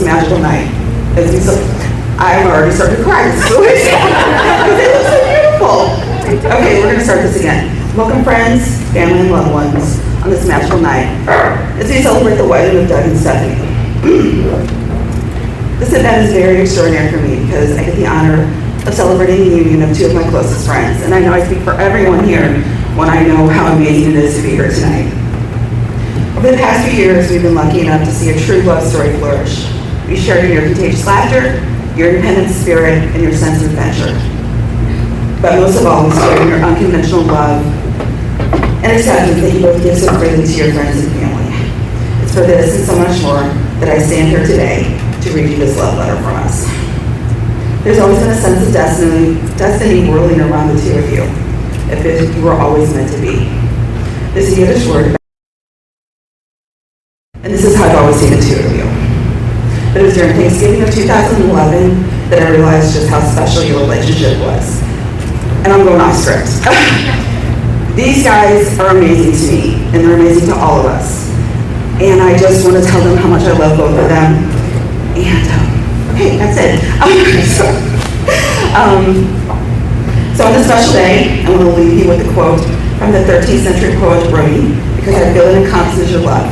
magical night. I'm already starting to cry. This is really sad. It looks so beautiful. Okay, we're going to start this again. Welcome, friends, family, and loved ones on this magical night as we celebrate the wedding of Doug and Stephanie. This event is very extraordinary for me because I get the honor of celebrating the union of two of my closest friends, and I know I speak for everyone here when I know how amazing it is to be here tonight. Over the past few years, we've been lucky enough to see a true love story flourish. We shared in your contagious laughter, your independent spirit, and your sense of adventure. But most of all, we shared in your unconventional love and acceptance that you both give so freely to your friends and family. It's for this and so much more that I stand here today to read you this love letter from us. There's always been a sense of destiny whirling around the two of you, if you were always meant to be. This is Yiddish word, and this is how I've always seen the two of you. But it was during Thanksgiving of 2011 that I realized just how special your relationship was. And I'm going off script. These guys are amazing to me, and they're amazing to all of us. And I just want to tell them how much I love both of them. And, okay, that's it. So on this special day, I want to leave you with a quote from the 13th century poet Rumi, because I feel it encompasses your love.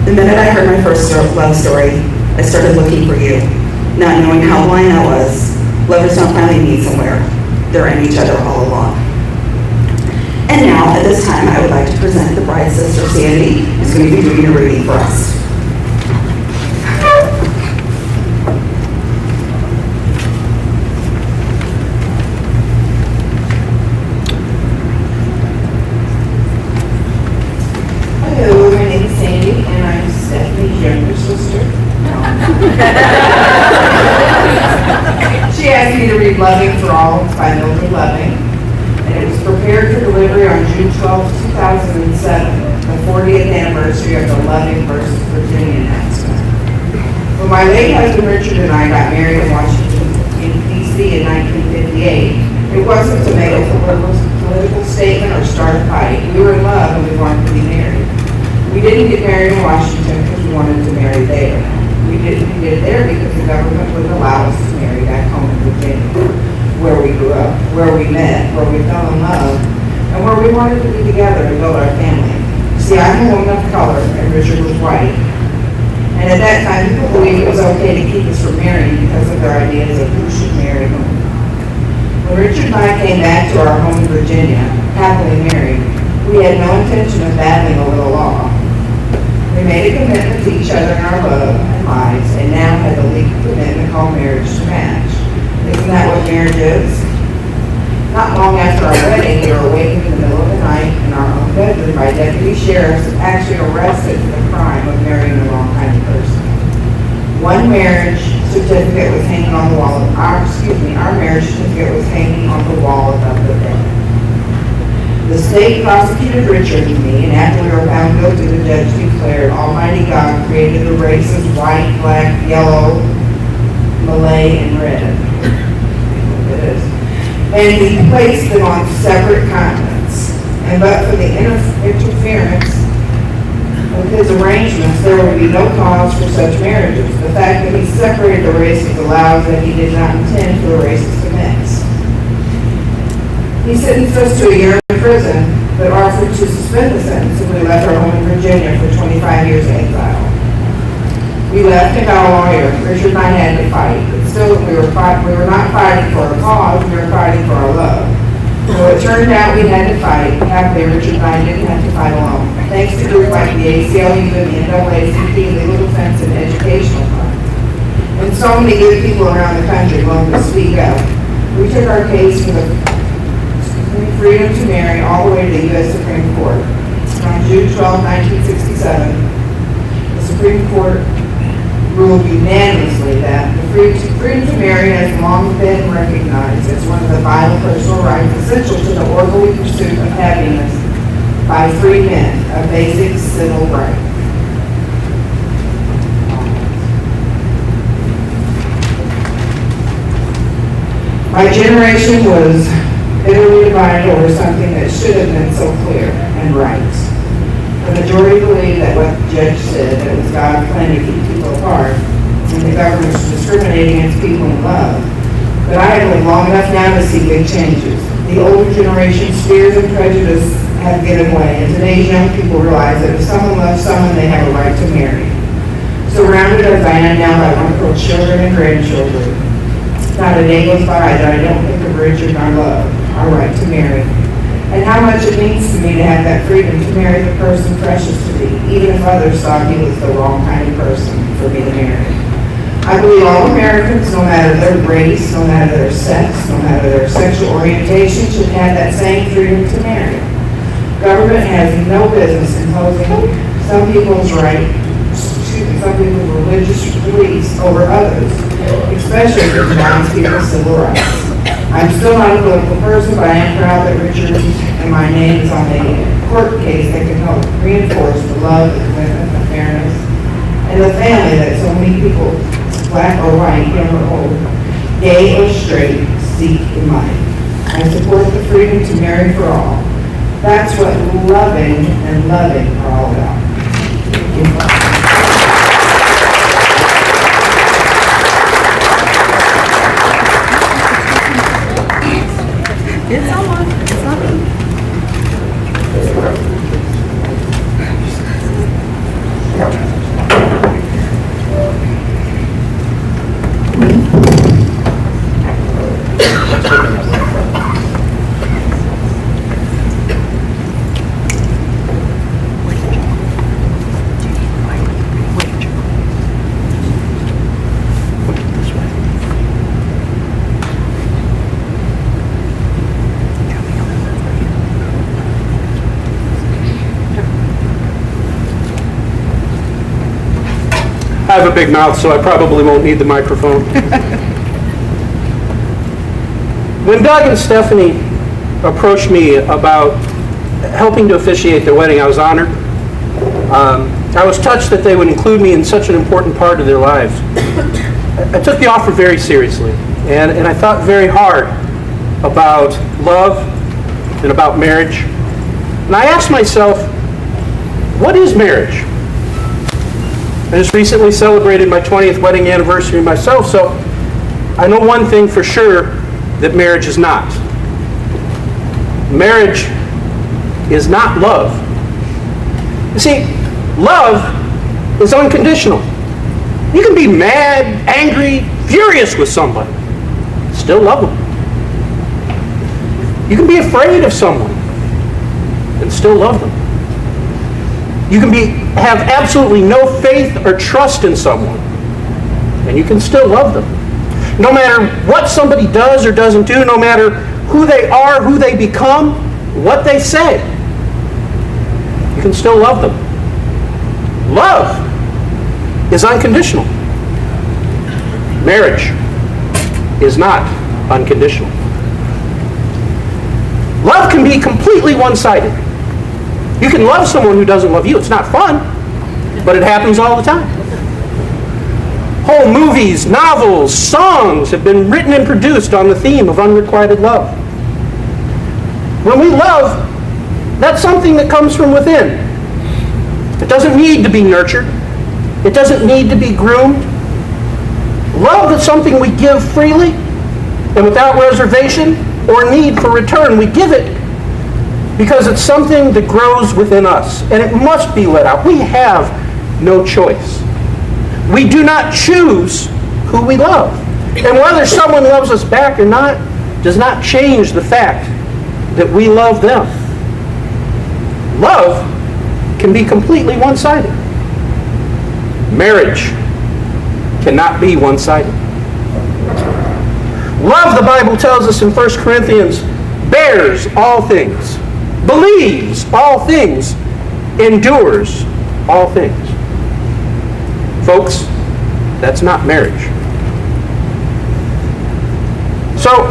The minute I heard my first love story, I started looking for you, not knowing how blind I was. Lovers don't finally meet somewhere. They're in each other all along. And now, at this time, I would like to present the bride's sister, Sandy, who's going to be doing a reading for us. Hello, my name is Sandy, and I'm Stephanie's younger sister. She asked me to read Loving for All by Mildred Loving, and it was prepared for delivery on June 12, 2007, the 40th anniversary of the Loving versus Virginia announcement. When my late husband Richard and I got married in Washington, D.C. in 1958, it wasn't to make a political statement or start a fight. We were in love and we wanted to be married. We didn't get married in Washington because we wanted to marry there. We did it there because the government wouldn't allow us to marry back home in Virginia, where we grew up, where we met, where we fell in love, and where we wanted to be together and build our family. See, I'm a woman of color, and Richard was white. And at that time, people believed it was okay to keep us from marrying because of their ideas of who should marry whom. When Richard and I came back to our home in Virginia, happily married, we had no intention of battling over the law. We made a commitment to each other in our love and lives, and now had the legal commitment called marriage to match. Isn't that what marriage is? Not long after our wedding, we were awakened in the middle of the night in our own bedroom by deputy sheriffs actually arrested for the crime of marrying the wrong kind of person. One marriage certificate was hanging on the wall of our marriage certificate was hanging on the wall above the bed. The state prosecuted Richard and me, and after we were found guilty, the judge declared Almighty God created the races white, black, yellow, Malay, and red. It is. And he placed them on separate continents. And but for the interference with his arrangements, there would be no cause for such marriages. The fact that he separated the races allows that he did not intend for the races to mix. He sentenced us to a year in prison, but offered to suspend the sentence if we left our home in Virginia for 25 years of exile. We left and got a lawyer. Richard and I had to fight, but still we were not fighting for a cause, we were fighting for our love. So it turned out we had to fight. Happily, Richard and I didn't have to fight alone. Thanks to groups like the ACLU and the NAACP, Legal Defense and Educational Fund, and so many good people around the country willing to speak up, we took our case for the freedom to marry all the way to the U.S. Supreme Court. On June 12, 1967, the Supreme Court ruled unanimously that the freedom to marry has long been recognized as one of the vital personal rights essential to the orderly pursuit of happiness by free men, a basic civil right. My generation was bitterly divided over something that should have been so clear and right. The majority believed that what the judge said, that it was God's plan to keep people apart, and the government to discriminate against people in love. But I have lived long enough now to see big changes. The older generation's fears and prejudice have given way, and today's young people realize that if someone loves someone, they have a right to marry. Surrounded as I am now by wonderful children and grandchildren, not a day goes by that I don't think of Richard and our love, our right to marry, and how much it means to me to have that freedom to marry the person precious to me, even if others thought he was the wrong kind of person for me to marry. I believe all Americans, no matter their race, no matter their sex, no matter their sexual orientation, should have that same freedom to marry. Government has no business imposing some people's religious beliefs over others, especially if it denies people's civil rights. I'm still not a political person, but I am proud that Richard and my name is on a court case that can help reinforce the love, the commitment, the fairness, and the family that so many people, black or white, young or old, gay or straight, seek in life. I support the freedom to marry for all. That's what loving and loving are all about. Thank you. It's someone. It's not me. I have a big mouth, so I probably won't need the microphone. When Doug and Stephanie approached me about helping to officiate their wedding, I was honored. I was touched that they would include me in such an important part of their lives. I took the offer very seriously, and I thought very hard about love and about marriage. And I asked myself, what is marriage? I just recently celebrated my 20th wedding anniversary myself, so I know one thing for sure that marriage is not. Marriage is not love. You see, love is unconditional. You can be mad, angry, furious with somebody, still love them. You can be afraid of someone and still love them. You can have absolutely no faith or trust in someone, and you can still love them. No matter what somebody does or doesn't do, no matter who they are, who they become, what they say, you can still love them. Love is unconditional. Marriage is not unconditional. Love can be completely one-sided. You can love someone who doesn't love you. It's not fun, but it happens all the time. Whole movies, novels, songs have been written and produced on the theme of unrequited love. When we love, that's something that comes from within. It doesn't need to be nurtured. It doesn't need to be groomed. Love is something we give freely and without reservation or need for return. We give it because it's something that grows within us, and it must be let out. We have no choice. We do not choose who we love. And whether someone loves us back or not does not change the fact that we love them. Love can be completely one-sided. Marriage cannot be one-sided. Love, the Bible tells us in 1 Corinthians, bears all things, believes all things, endures all things. Folks, that's not marriage. So,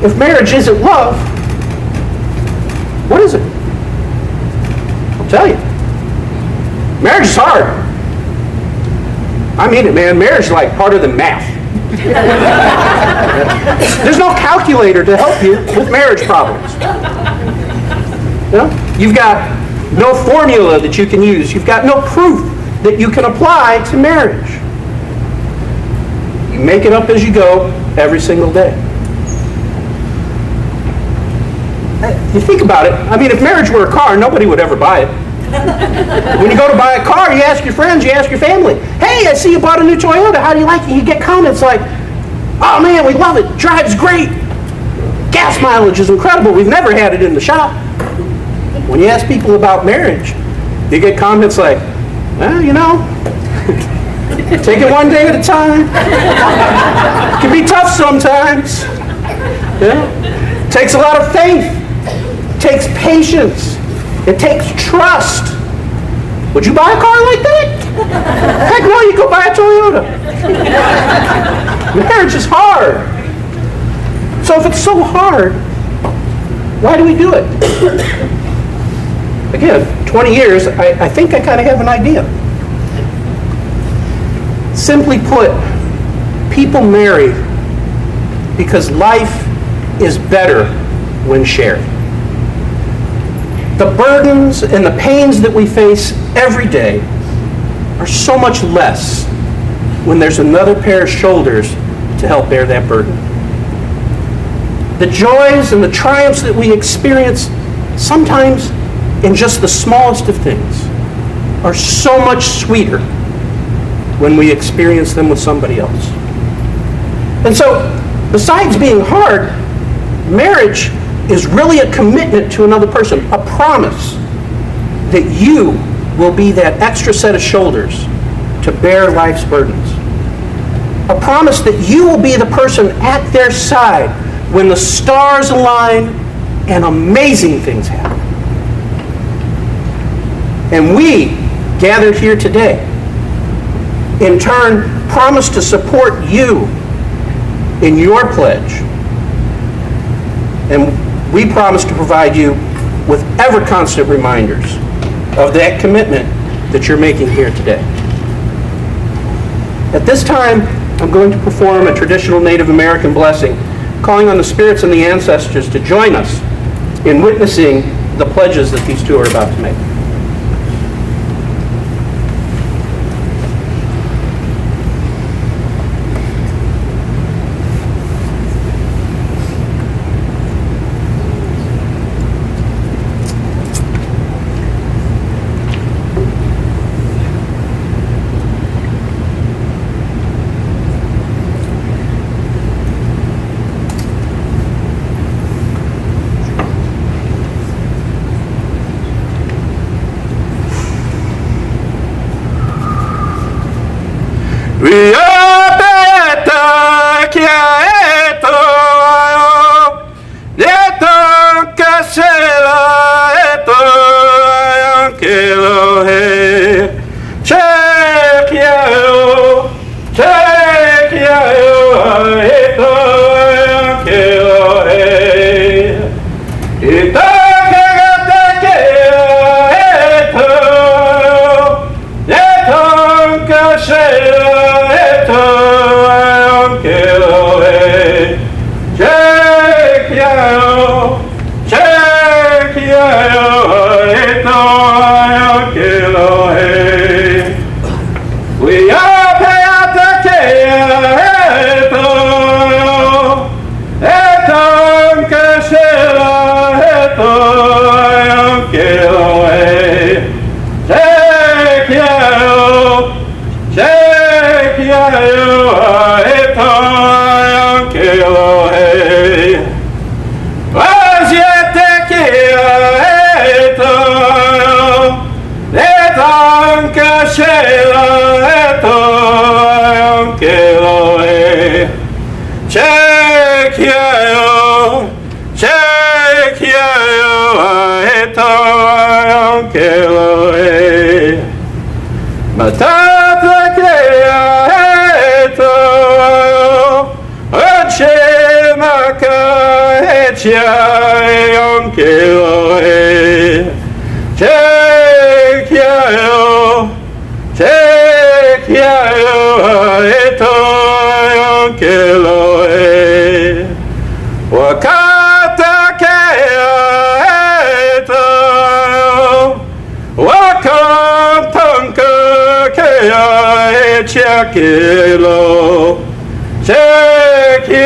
if marriage isn't love, what is it? I'll tell you. Marriage is hard. I mean it, man. Marriage is like part of the math. There's no calculator to help you with marriage problems. You know? You've got no formula that you can use. You've got no proof that you can apply to marriage. make it up as you go every single day. You think about it, I mean, if marriage were a car, nobody would ever buy it. When you go to buy a car, you ask your friends, you ask your family, hey, I see you bought a new Toyota, how do you like it? You get comments like, oh man, we love it, drives great, gas mileage is incredible, we've never had it in the shop. When you ask people about marriage, you get comments like, well, you know, take it one day at a time. It can be tough sometimes. Yeah? It takes a lot of faith. It takes patience. It takes trust. Would you buy a car like that? Heck no, you go buy a Toyota. Marriage is hard. So if it's so hard, why do we do it? Again, 20 years, I think I kind of have an idea. Simply put, people marry because life is better when shared. The burdens and the pains that we face every day are so much less when there's another pair of shoulders to help bear that burden. The joys and the triumphs that we experience, sometimes in just the smallest of things, are so much sweeter when we experience them with somebody else. And so, besides being hard, marriage is really a commitment to another person, a promise that you will be that extra set of shoulders to bear life's burdens. A promise that you will be the person at their side when the stars align and amazing things happen. And we, gathered here today, in turn, promise to support you in your pledge. And we promise to provide you with ever-constant reminders of that commitment that you're making here today. At this time, I'm going to perform a traditional Native American blessing, calling on the spirits and the ancestors to join us in witnessing the pledges that these two are about to make.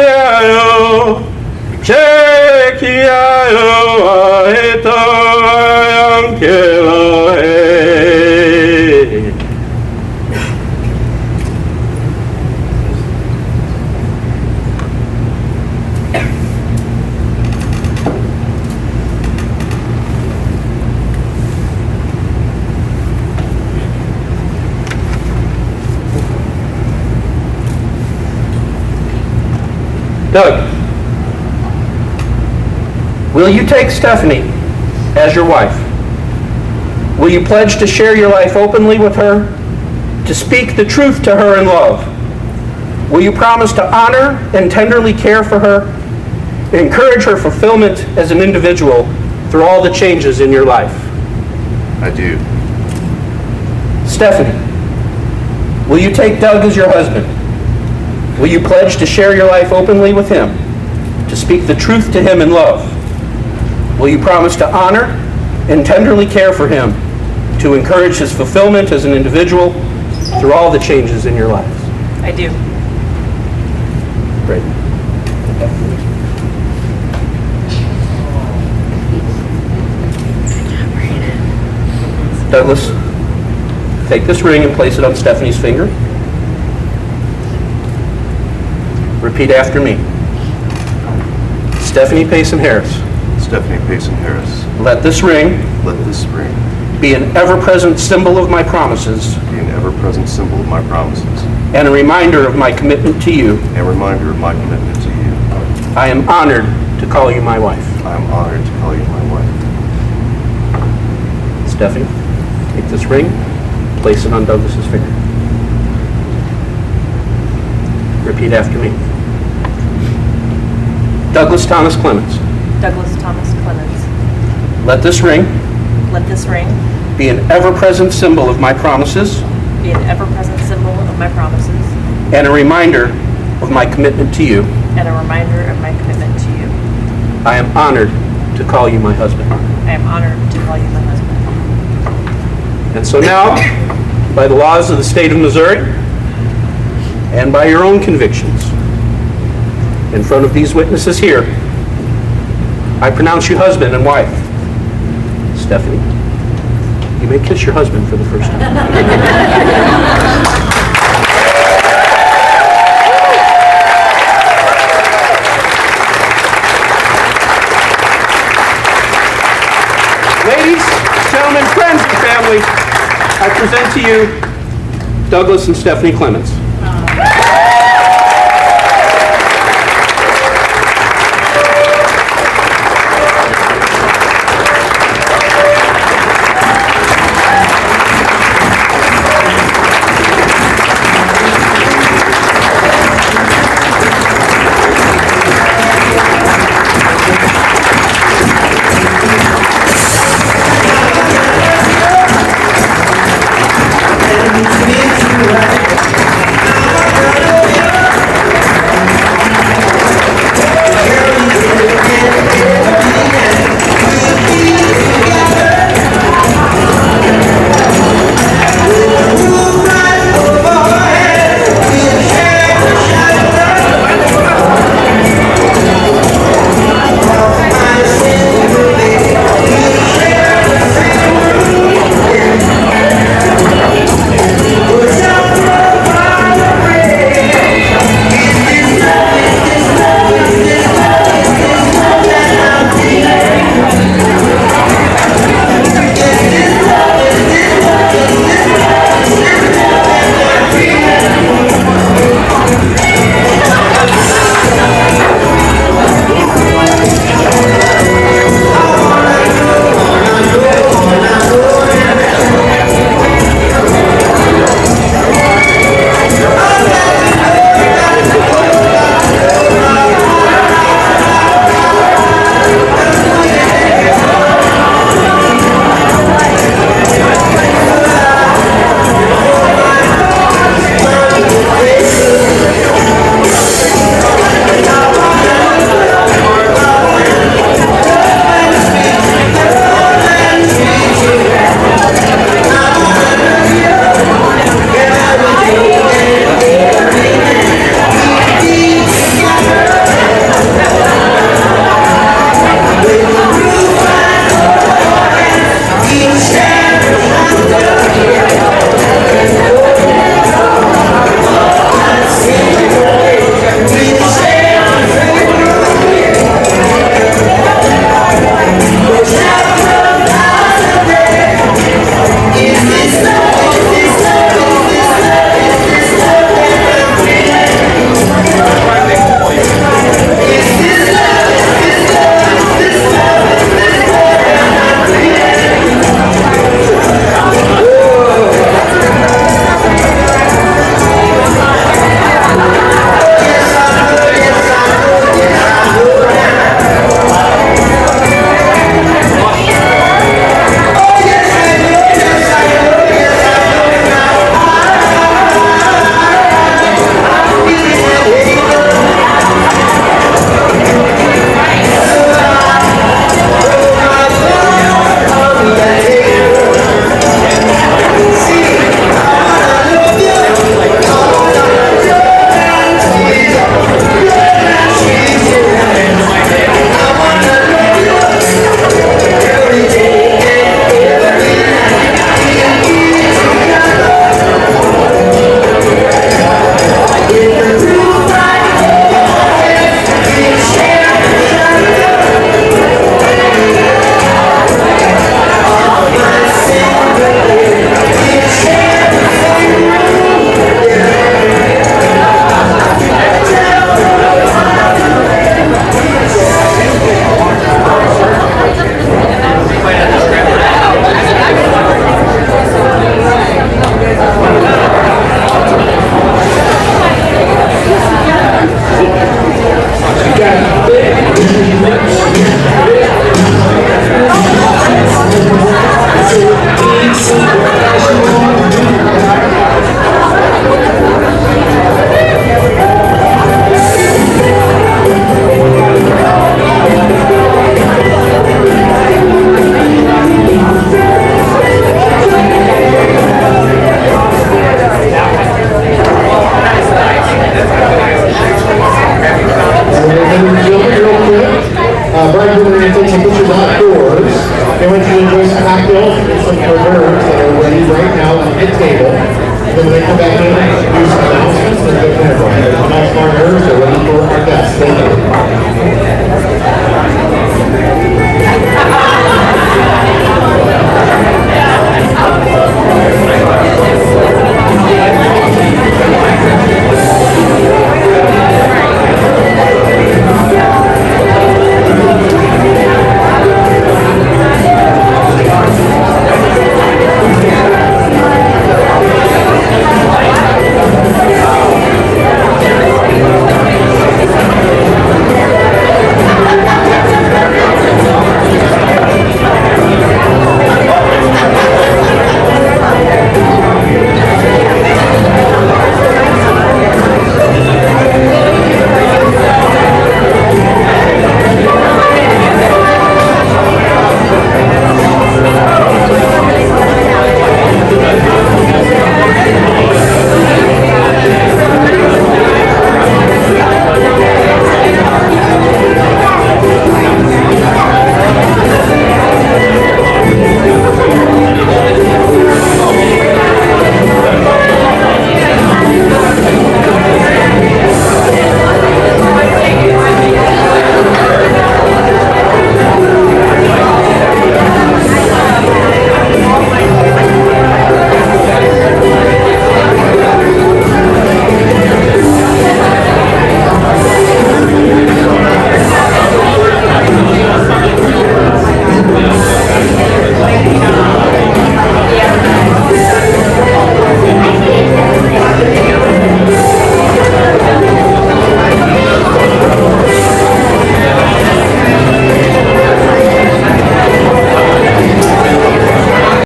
Chekiayo, Chekiayo, Aeto Ankelohe. Doug, will you take Stephanie as your wife? Will you pledge to share your life openly with her, to speak the truth to her in love? Will you promise to honor and tenderly care for her, encourage her fulfillment as an individual through all the changes in your life? I do. Stephanie, will you take Doug as your husband? Will you pledge to share your life openly with him, to speak the truth to him in love? Will you promise to honor and tenderly care for him, to encourage his fulfillment as an individual through all the changes in your lives? I do. Great. Douglas, take this ring and place it on Stephanie's finger. Repeat after me. Stephanie Payson Harris. Stephanie Payson Harris. Let this ring Let this ring be an ever-present symbol of my promises be an ever-present symbol of my promises and a reminder of my commitment to you. and a reminder of my commitment to you. I am honored to call you my wife. I am honored to call you my wife. Stephanie, take this ring, place it on Douglas's finger. Repeat after me. Douglas Thomas Clemens. Douglas Thomas Clemens. Let this ring Let this ring be an ever-present symbol of my promises be an ever-present symbol of my promises and a reminder of my commitment to you. and a reminder of my commitment to you. I am honored to call you my husband. I am honored to call you my husband. And so now, by the laws of the state of Missouri and by your own convictions, in front of these witnesses here, I pronounce you husband and wife. Stephanie, you may kiss your husband for the first time. Ladies, gentlemen, friends of the family, I present to you Douglas and Stephanie Clemens. Brian, we're going to take some pictures outdoors. They want you to enjoy some cocktails and some hors d'oeuvres that are ready right now on the table. And then when they come back in, do some announcements and go from there. Brian, there's some nice hors d'oeuvres that are ready for our guests. Thank you.